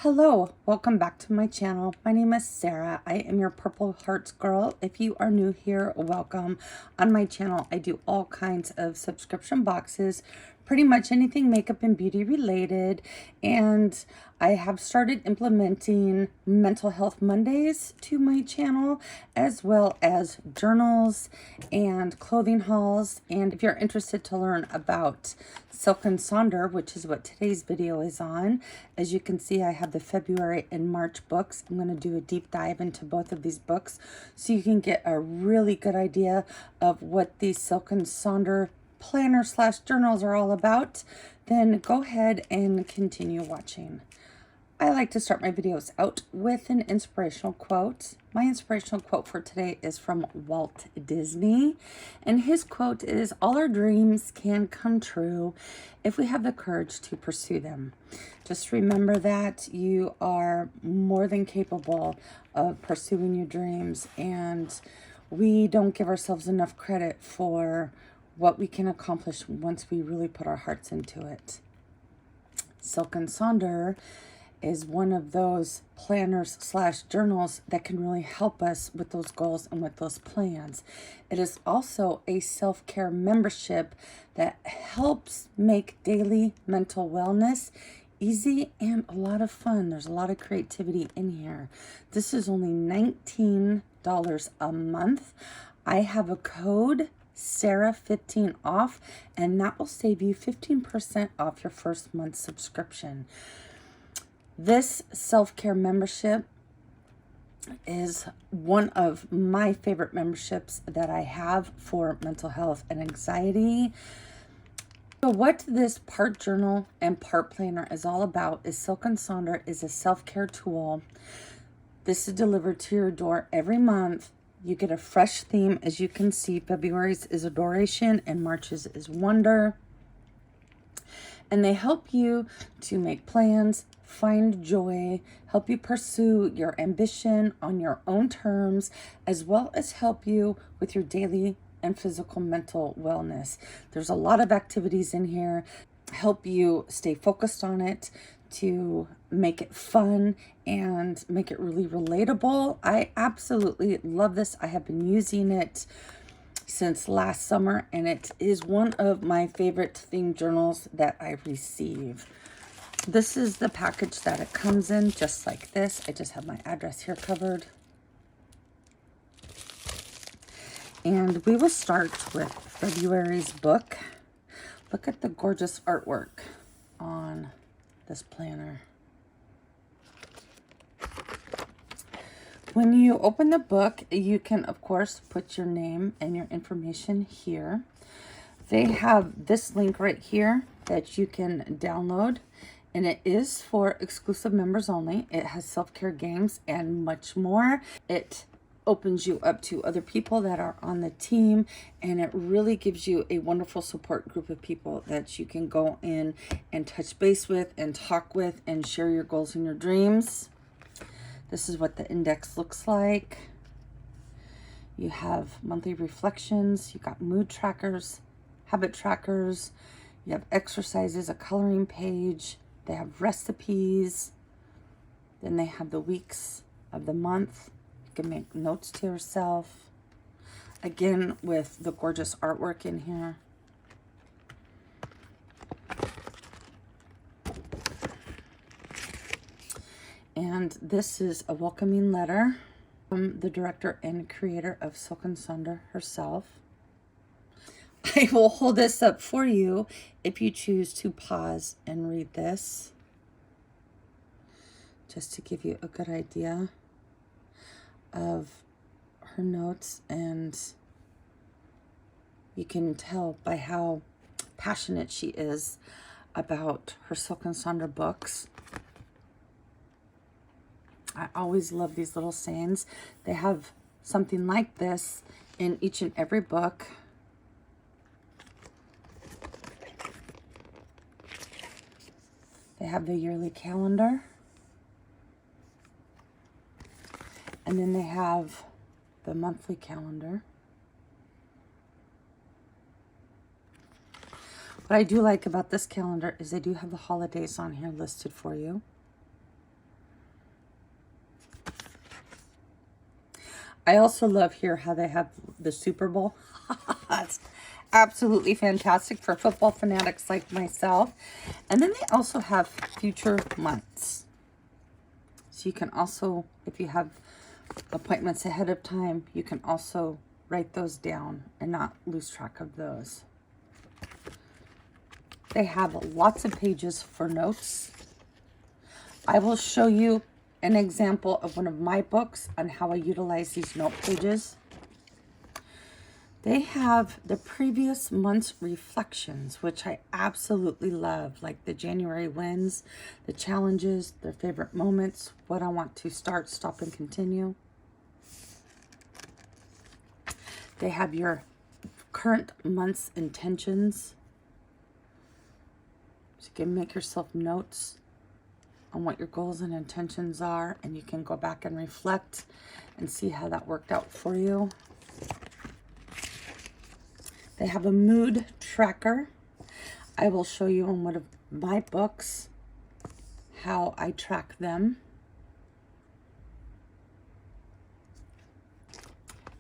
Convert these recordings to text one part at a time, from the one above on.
Hello, welcome back to my channel. My name is Sarah. I am your Purple Hearts girl. If you are new here, welcome. On my channel, I do all kinds of subscription boxes, pretty much anything makeup and beauty related. And I have started implementing Mental Health Mondays to my channel, as well as journals and clothing hauls. And if you're interested to learn about Silk Sonder, which is what today's video is on, as you can see, I have the February and March books. I'm going to do a deep dive into both of these books so you can get a really good idea of what these Silk Sonder planner / journals are all about. Then go ahead and continue watching. I like to start my videos out with an inspirational quote. My inspirational quote for today is from Walt Disney, and his quote is, "All our dreams can come true if we have the courage to pursue them." Just remember that you are more than capable of pursuing your dreams, and we don't give ourselves enough credit for what we can accomplish once we really put our hearts into it. Silk Sonder is one of those planners / journals that can really help us with those goals and with those plans. It is also a self-care membership that helps make daily mental wellness easy and a lot of fun. There's a lot of creativity in here. This is only $19 a month. I have a code Sarah15 off, and that will save you 15% off your first month subscription. This self-care membership is one of my favorite memberships that I have for mental health and anxiety. So what this part journal and part planner is all about is Silk Sonder is a self-care tool. This is delivered to your door every month. You get a fresh theme. As you can see, February's is Adoration and March's is Wonder. And they help you to make plans, find joy, help you pursue your ambition on your own terms, as well as help you with your daily and physical mental wellness. There's a lot of activities in here, help you stay focused on it, to make it fun and make it really relatable. I absolutely love this. I have been using it since last summer, and it is one of my favorite theme journals that I receive. This is the package that it comes in, just like this. I just have my address here covered. And we will start with February's book. Look at the gorgeous artwork on this planner. When you open the book, you can, of course, put your name and your information here. They have this link right here that you can download, and it is for exclusive members only. It has self-care games and much more. It opens you up to other people that are on the team, and it really gives you a wonderful support group of people that you can go in and touch base with and talk with and share your goals and your dreams. This is what the index looks like. You have monthly reflections, you got mood trackers, habit trackers, you have exercises, a coloring page, they have recipes, then they have the weeks of the month. You can make notes to yourself. Again, with the gorgeous artwork in here. And this is a welcoming letter from the director and creator of Silk Sonder herself. I will hold this up for you if you choose to pause and read this, just to give you a good idea of her notes. And you can tell by how passionate she is about her Silk Sonder books. I always love these little sayings. They have something like this in each and every book. They have the yearly calendar. And then they have the monthly calendar. What I do like about this calendar is they do have the holidays on here listed for you. I also love here how they have the Super Bowl. That's absolutely fantastic for football fanatics like myself. And then they also have future months. So you can also, if you have appointments ahead of time, you can also write those down and not lose track of those. They have lots of pages for notes. I will show you an example of one of my books on how I utilize these note pages. They have the previous month's reflections, which I absolutely love, like the January wins, the challenges, their favorite moments, what I want to start, stop, and continue. They have your current month's intentions. So you can make yourself notes on what your goals and intentions are, and you can go back and reflect and see how that worked out for you. They have a mood tracker. I will show you in one of my books how I track them.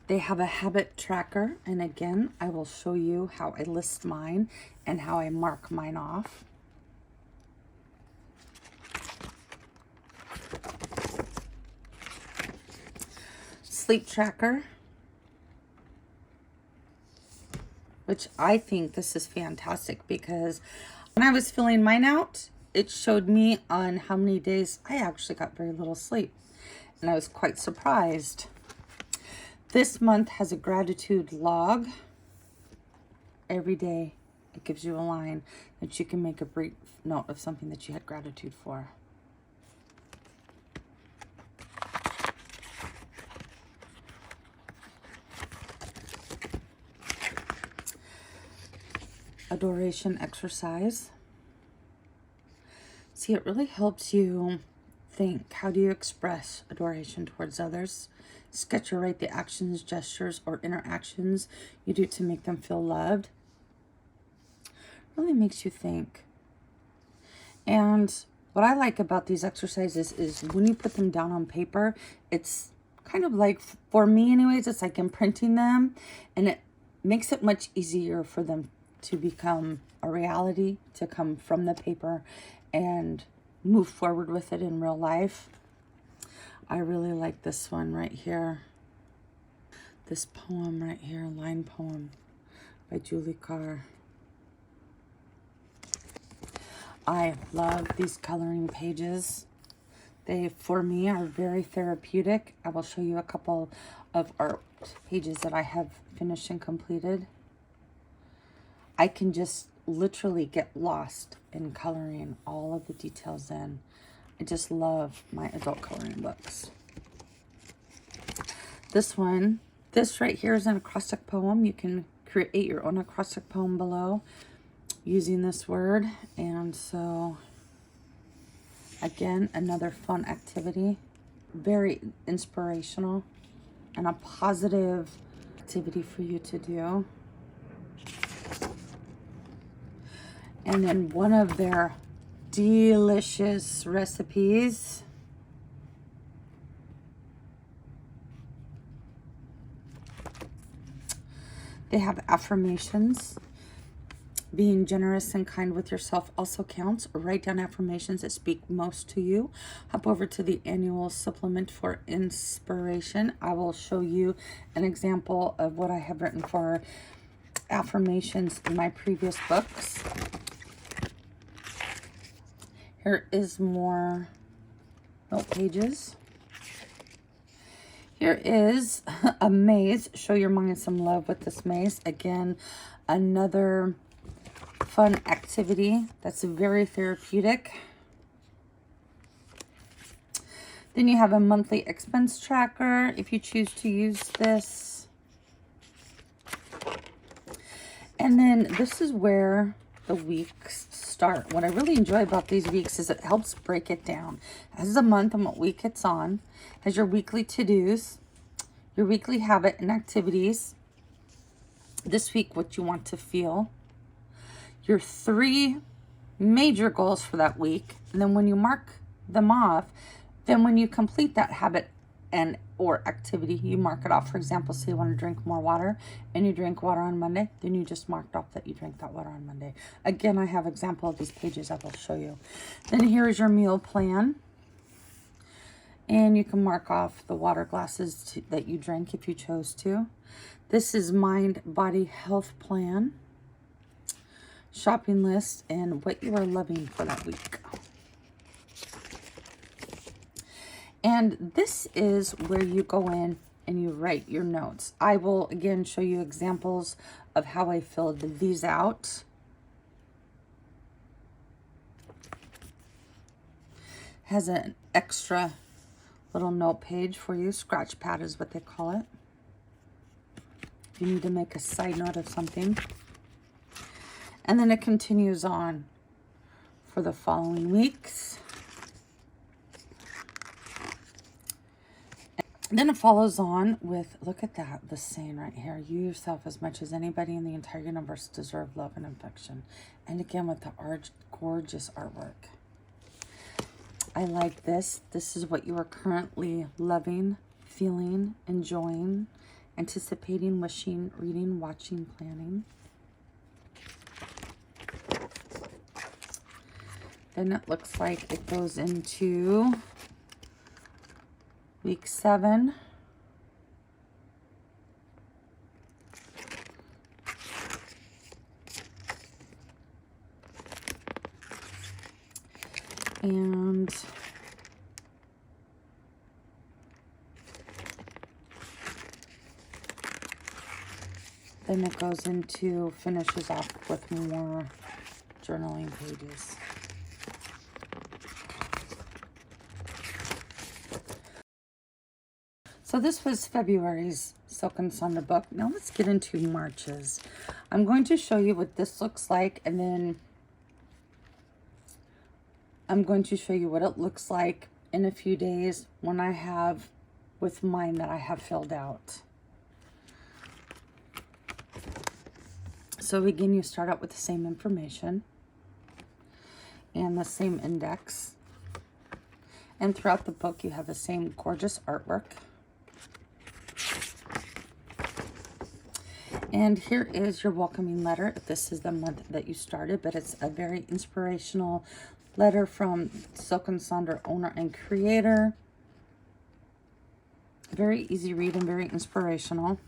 They have a habit tracker, and again, I will show you how I list mine and how I mark mine off. Sleep tracker, which I think this is fantastic because when I was filling mine out, it showed me on how many days I actually got very little sleep, and I was quite surprised. This month has a gratitude log. Every day it gives you a line that you can make a brief note of something that you had gratitude for. Adoration exercise. See, it really helps you think, how do you express adoration towards others? Sketch or write the actions, gestures, or interactions you do to make them feel loved. Really makes you think. And what I like about these exercises is when you put them down on paper, it's kind of like, for me anyways, it's like imprinting them, and it makes it much easier for them to become a reality, to come from the paper and move forward with it in real life. I really like this one right here. This poem right here, line poem by Julie Carr. I love these coloring pages. They, for me, are very therapeutic. I will show you a couple of art pages that I have finished and completed. I can just literally get lost in coloring all of the details in. I just love my adult coloring books. This one, this right here is an acrostic poem. You can create your own acrostic poem below using this word. And so, again, another fun activity. Very inspirational and a positive activity for you to do. And then one of their delicious recipes. They have affirmations. Being generous and kind with yourself also counts. Write down affirmations that speak most to you. Hop over to the annual supplement for inspiration. I will show you an example of what I have written for affirmations in my previous books. Here is more note pages. Here is a maze. Show your mind some love with this maze. Again, another fun activity that's very therapeutic. Then you have a monthly expense tracker if you choose to use this. And then this is where the weeks start. What I really enjoy about these weeks is it helps break it down as a month and what week it's on, as your weekly to-dos, your weekly habit and activities, this week what you want to feel, your 3 major goals for that week, and then when you mark them off, then when you complete that habit and or activity, you mark it off. For example, say you want to drink more water and you drink water on Monday, then you just marked off that you drank that water on Monday. Again, I have example of these pages I will show you. Then here is your meal plan. And you can mark off the water glasses that you drank if you chose to. This is mind, body, health plan, shopping list, and what you are loving for that week. And this is where you go in and you write your notes. I will again show you examples of how I filled these out. Has an extra little note page for you. Scratch pad is what they call it. If you need to make a side note of something. And then it continues on for the following weeks. Then it follows on with, look at that, the saying right here. You yourself, as much as anybody in the entire universe, deserve love and affection. And again, with the gorgeous artwork. I like this. This is what you are currently loving, feeling, enjoying, anticipating, wishing, reading, watching, planning. Then it looks like it goes into week 7. And then it goes into, finishes off with more journaling pages. So this was February's Silk Sonder book. Now let's get into March's. I'm going to show you what this looks like, and then I'm going to show you what it looks like in a few days when I have with mine that I have filled out. So again, you start out with the same information and the same index. And throughout the book, you have the same gorgeous artwork. And here is your welcoming letter. This is the month that you started, but it's a very inspirational letter from Silk Sonder owner and creator. Very easy read and very inspirational.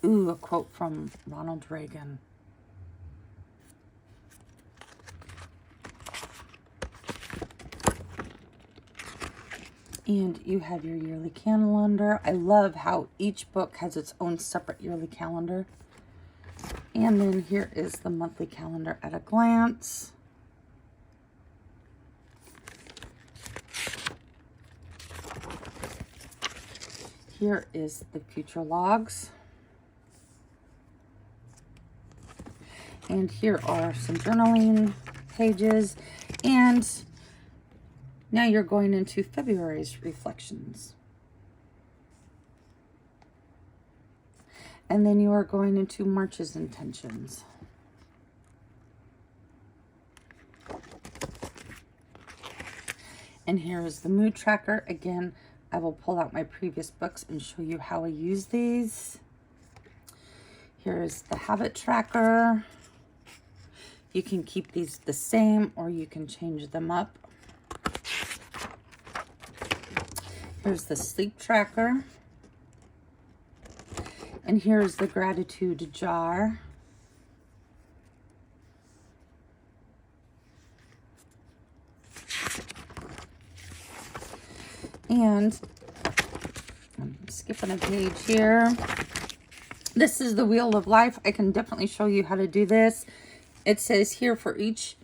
Ooh, a quote from Ronald Reagan. And you have your yearly calendar. I love how each book has its own separate yearly calendar. And then here is the monthly calendar at a glance. Here is the future logs. And here are some journaling pages. And now you're going into February's reflections. And then you are going into March's intentions. And here is the mood tracker. Again, I will pull out my previous books and show you how I use these. Here is the habit tracker. You can keep these the same or you can change them up. Here's the sleep tracker. And here's the gratitude jar. And I'm skipping a page here. This is the Wheel of Life. I can definitely show you how to do this. It says here for each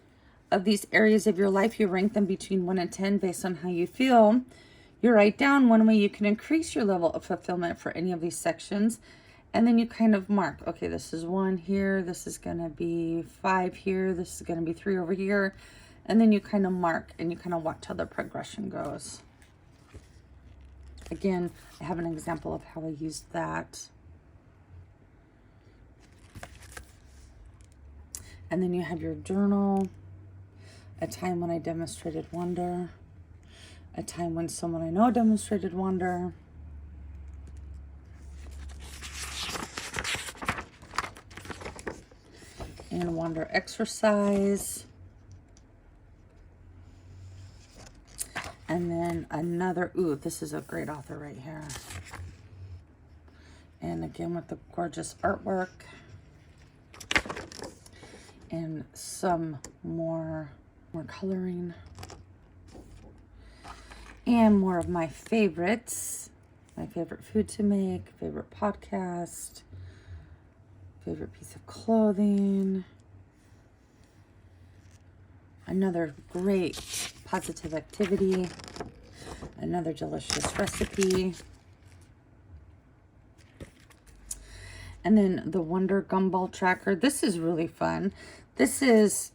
of these areas of your life, you rank them between 1 and 10 based on how you feel. You write down one way you can increase your level of fulfillment for any of these sections. And then you kind of mark, okay, this is 1 here. This is going to be 5 here. This is going to be 3 over here. And then you kind of mark and you kind of watch how the progression goes. Again, I have an example of how I used that. And then you have your journal, a time when I demonstrated wonder, a time when someone I know demonstrated wonder. And wonder exercise. And then another, ooh, this is a great author right here. And again with the gorgeous artwork. And some more coloring. And more of my favorites. My favorite food to make, favorite podcast, favorite piece of clothing. Another great positive activity. Another delicious recipe. And then the Wonder Gumball Tracker. This is really fun. This is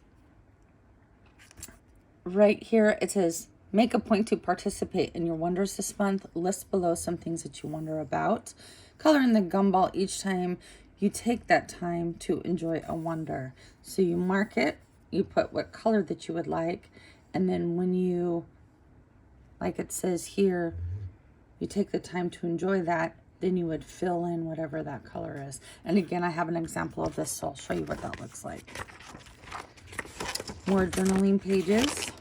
right here. It says, make a point to participate in your wonders this month. List below some things that you wonder about. Color in the gumball each time you take that time to enjoy a wonder. So you mark it, you put what color that you would like, and then when you, like it says here, you take the time to enjoy that, then you would fill in whatever that color is. And again, I have an example of this, so I'll show you what that looks like. More journaling pages.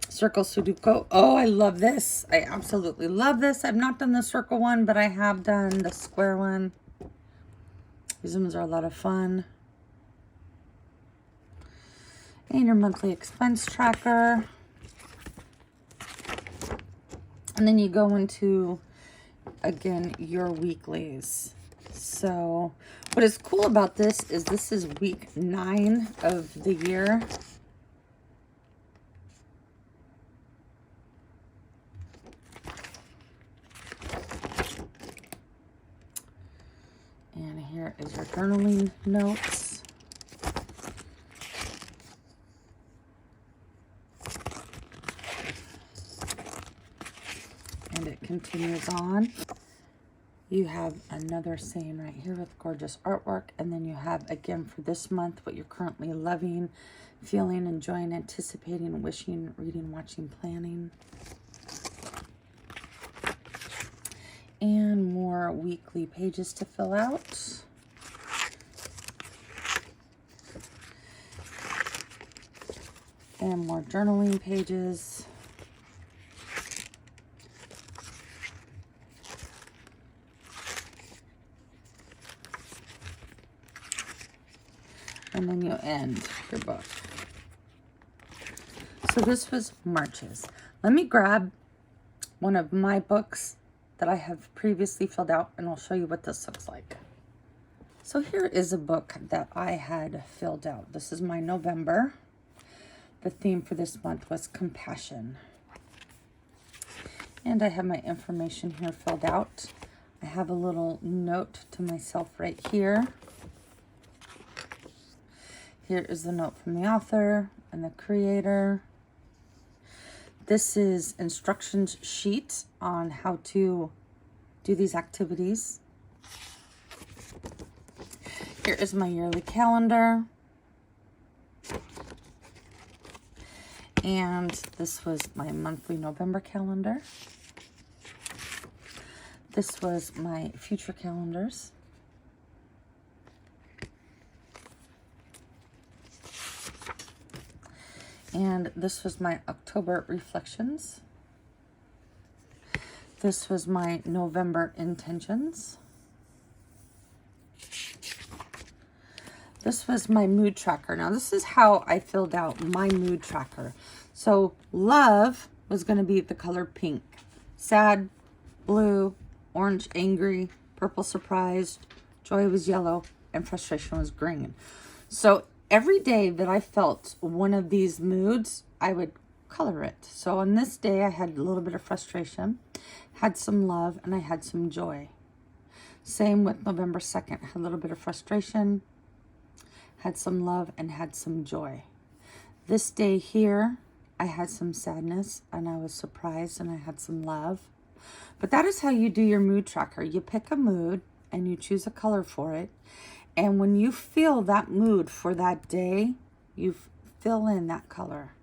Circle Sudoku. Oh, I love this. I absolutely love this. I've not done the circle one, but I have done the square one. These ones are a lot of fun. And your monthly expense tracker. And then you go into, again, your weeklies. So what is cool about this is week 9 of the year. And here is your journaling notes. And it continues on. You have another saying right here with gorgeous artwork. And then you have, again, for this month, what you're currently loving, feeling, enjoying, anticipating, wishing, reading, watching, planning. And more weekly pages to fill out. And more journaling pages. And then you end your book. So this was March's. Let me grab one of my books that I have previously filled out, and I'll show you what this looks like. So here is a book that I had filled out. This is my November. The theme for this month was compassion. And I have my information here filled out. I have a little note to myself right here. Here is the note from the author and the creator. This is instructions sheet on how to do these activities. Here is my yearly calendar. And this was my monthly November calendar. This was my future calendars. And this was my October reflections. This was my November intentions. This was my mood tracker. Now this is how I filled out my mood tracker. So love was going to be the color pink. Sad, blue, orange, angry, purple, surprised, joy was yellow, and frustration was green. So every day that I felt one of these moods, I would color it. So on this day, I had a little bit of frustration, had some love, and I had some joy. Same with November 2nd, had a little bit of frustration, had some love, and had some joy. This day here, I had some sadness, and I was surprised, and I had some love. But that is how you do your mood tracker. You pick a mood, and you choose a color for it. And when you feel that mood for that day, you fill in that color.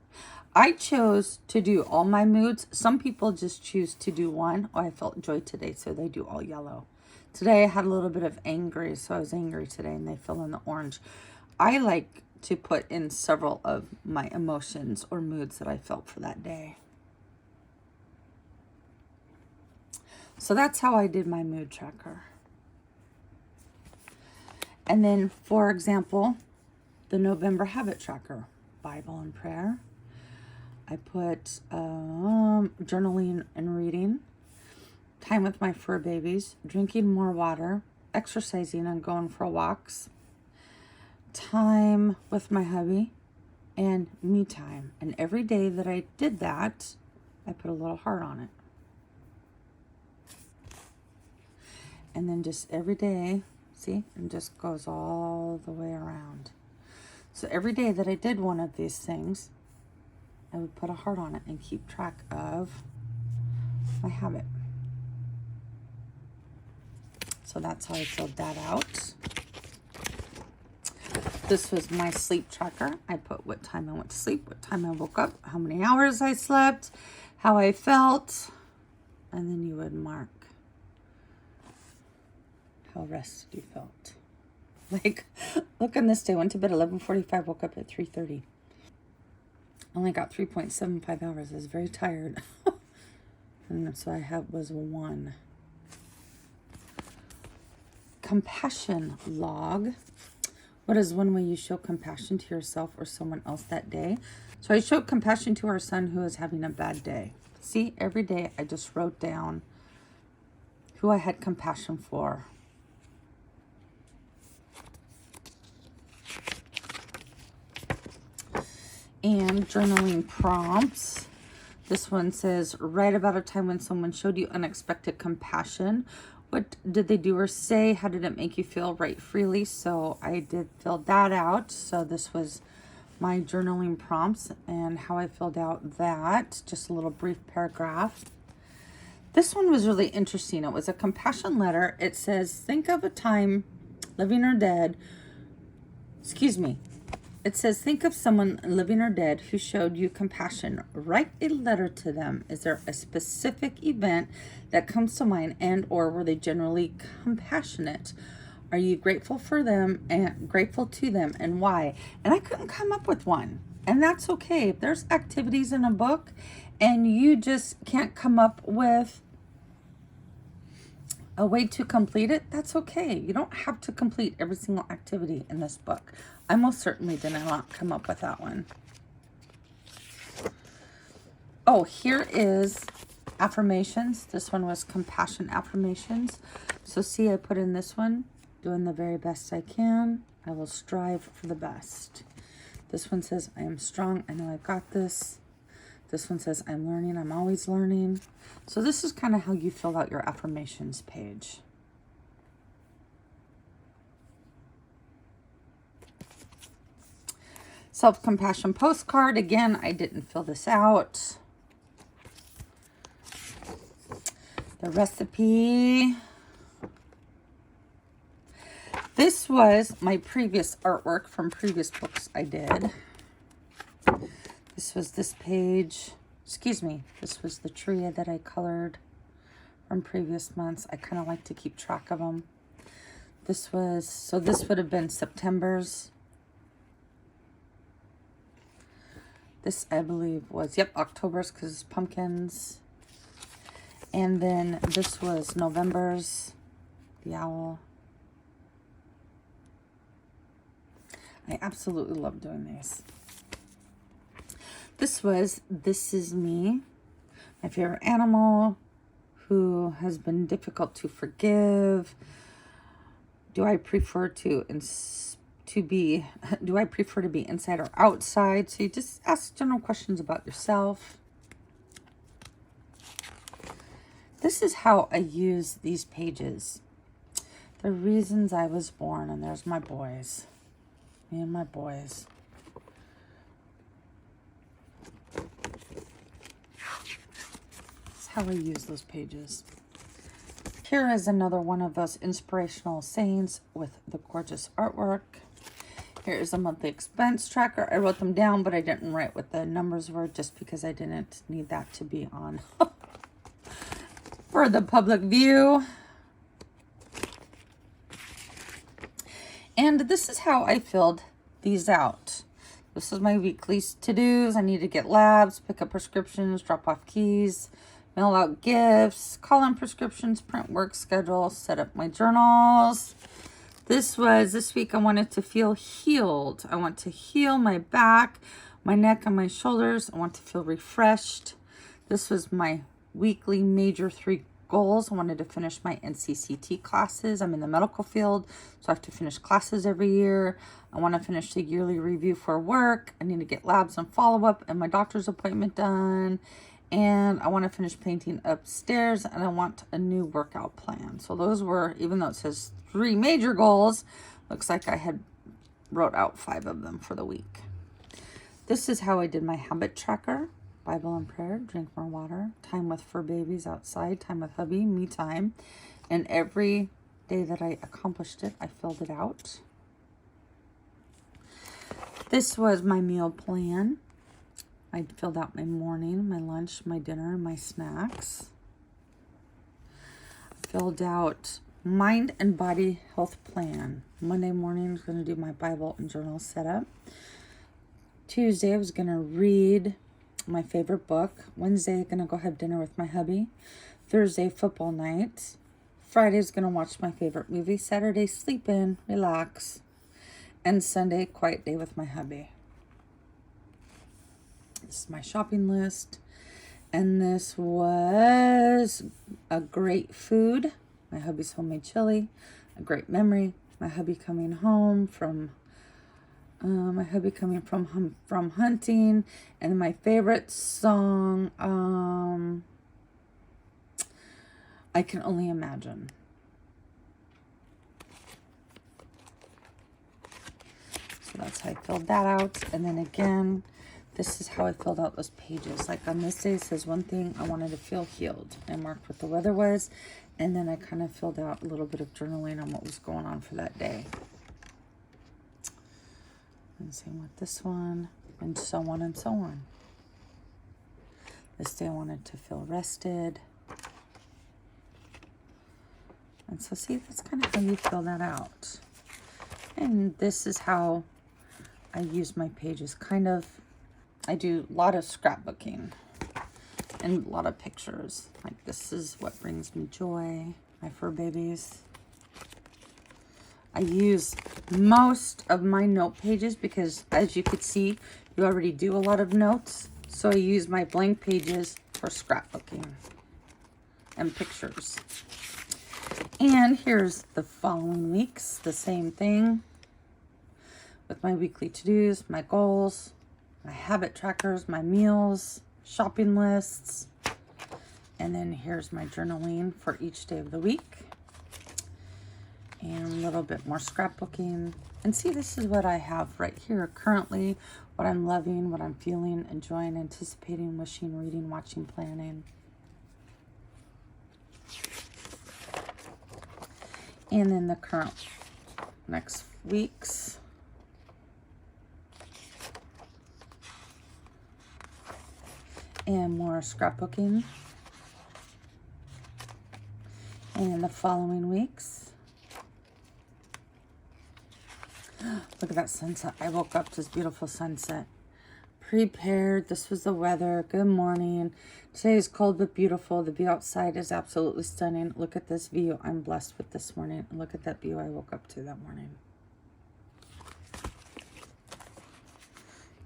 I chose to do all my moods. Some people just choose to do one. Oh, I felt joy today, so they do all yellow. Today I had a little bit of angry, so I was angry today, and they fill in the orange. I like to put in several of my emotions or moods that I felt for that day. So that's how I did my mood tracker. And then, for example, the November habit tracker, Bible and prayer. I put journaling and reading, time with my fur babies, drinking more water, exercising and going for walks, time with my hubby, and me time. And every day that I did that, I put a little heart on it. And then just every day, see, it just goes all the way around. So every day that I did one of these things, I would put a heart on it and keep track of my habit. So that's how I filled that out. This was my sleep tracker. I put what time I went to sleep, what time I woke up, how many hours I slept, how I felt, and then you would mark how rested you felt. Like, look on this day, went to bed 11:45, woke up at 3:30. Only got 3.75 hours. I was very tired. And so I was 1. Compassion log. What is one way you show compassion to yourself or someone else that day? So I showed compassion to our son who was having a bad day. See, every day I just wrote down who I had compassion for. And journaling prompts. This one says, write about a time when someone showed you unexpected compassion. What did they do or say? How did it make you feel? Write freely. So I did fill that out. So this was my journaling prompts and how I filled out that. Just a little brief paragraph. This one was really interesting. It was a compassion letter. It says, think of a time, living or dead. It says, think of someone living or dead who showed you compassion. Write a letter to them. Is there a specific event that comes to mind and or were they generally compassionate? Are you grateful for them and grateful to them and why? And I couldn't come up with one. And that's okay. If there's activities in a book and you just can't come up with a way to complete it, that's okay. You don't have to complete every single activity in this book. I most certainly did not come up with that one. Oh, here is affirmations. This one was compassion affirmations. So see, I put in this one, doing the very best I can. I will strive for the best. This one says, I am strong. I know I've got this. This one says, I'm learning. I'm always learning. So this is kind of how you fill out your affirmations page. Self-compassion postcard. Again, I didn't fill this out. The recipe. This was my previous artwork from previous books I did. This was this page. This was the tree that I colored from previous months. I kind of like to keep track of them. This would have been September's. This, I believe, was, October's because it's pumpkins. And then this was November's, the owl. I absolutely love doing these. This is me, my favorite animal, who has been difficult to forgive. Do I prefer to be inside or outside? So you just ask general questions about yourself. This is how I use these pages. The reasons I was born, and there's my boys. Me and my boys. That's how I use those pages. Here is another one of those inspirational sayings with the gorgeous artwork. Here's a monthly expense tracker. I wrote them down, but I didn't write what the numbers were just because I didn't need that to be on for the public view. And this is how I filled these out. This is my weekly to-dos. I need to get labs, pick up prescriptions, drop off keys, mail out gifts, call in prescriptions, print work schedule, set up my journals. This week I wanted to feel healed. I want to heal my back, my neck, and my shoulders. I want to feel refreshed. This was my weekly major 3 goals. I wanted to finish my NCCT classes. I'm in the medical field, so I have to finish classes every year. I want to finish the yearly review for work. I need to get labs and follow-up and my doctor's appointment done. And I want to finish painting upstairs, and I want a new workout plan. So those were, even though it says 3 major goals, looks like I had wrote out 5 of them for the week. This is how I did my habit tracker. Bible and prayer, drink more water, time with fur babies outside, time with hubby, me time. And every day that I accomplished it, I filled it out. This was my meal plan. I filled out my morning, my lunch, my dinner, my snacks. Filled out mind and body health plan. Monday morning, I was going to do my Bible and journal setup. Tuesday, I was going to read my favorite book. Wednesday, going to go have dinner with my hubby. Thursday, football night. Friday's going to watch my favorite movie. Saturday, sleep in, relax. And Sunday, quiet day with my hubby. This is my shopping list. And this was a great food. My hubby's homemade chili. A great memory. My hubby coming home from from hunting, and my favorite song, I Can Only Imagine. So that's how I filled that out. And then again, this is how I filled out those pages. Like on this day, it says one thing I wanted to feel healed. I marked what the weather was, and then I kind of filled out a little bit of journaling on what was going on for that day. And same with this one, and so on and so on. This day I wanted to feel rested. And so see, that's kind of how you fill that out. And this is how I use my pages. Kind of, I do a lot of scrapbooking and a lot of pictures. Like this is what brings me joy, my fur babies. I use most of my note pages because, as you could see, you already do a lot of notes. So I use my blank pages for scrapbooking and pictures. And here's the following weeks, the same thing with my weekly to-dos, my goals, my habit trackers, my meals, shopping lists. And then here's my journaling for each day of the week. And a little bit more scrapbooking. And see, this is what I have right here currently, what I'm loving, what I'm feeling, enjoying, anticipating, wishing, reading, watching, planning. And then the current next weeks. And more scrapbooking. And the following weeks. Look at that sunset. I woke up to this beautiful sunset. Prepared. This was the weather. Good morning. Today is cold but beautiful. The view outside is absolutely stunning. Look at this view I'm blessed with this morning. Look at that view I woke up to that morning.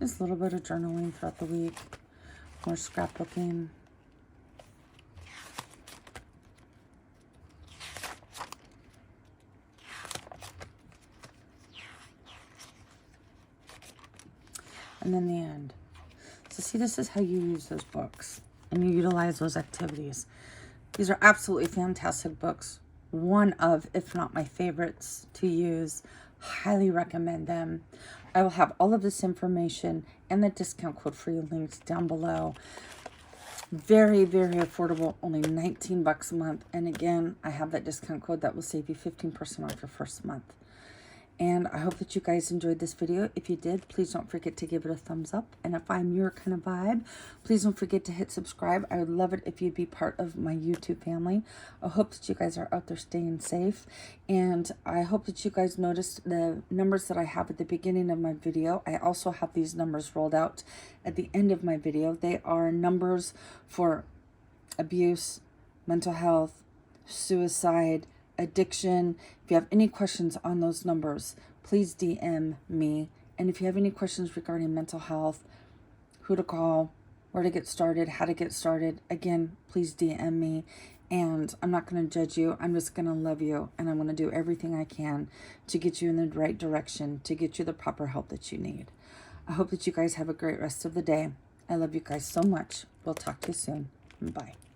Just a little bit of journaling throughout the week. More scrapbooking. And then the end. So see, this is how you use those books and you utilize those activities. These are absolutely fantastic books. One of, if not my favorites to use. Highly recommend them. I will have all of this information and the discount code for you linked down below. Very, very affordable. Only 19 bucks a month. And again, I have that discount code that will save you 15% off your first month. And I hope that you guys enjoyed this video. If you did, please don't forget to give it a thumbs up. And if I'm your kind of vibe, please don't forget to hit subscribe. I would love it if you'd be part of my YouTube family. I hope that you guys are out there staying safe. And I hope that you guys noticed the numbers that I have at the beginning of my video. I also have these numbers rolled out at the end of my video. They are numbers for abuse, mental health, suicide, addiction. If you have any questions on those numbers, please DM me. And if you have any questions regarding mental health, who to call, where to get started, how to get started, again, please DM me. And I'm not going to judge you. I'm just going to love you. And I'm going to do everything I can to get you in the right direction, to get you the proper help that you need. I hope that you guys have a great rest of the day. I love you guys so much. We'll talk to you soon. Bye.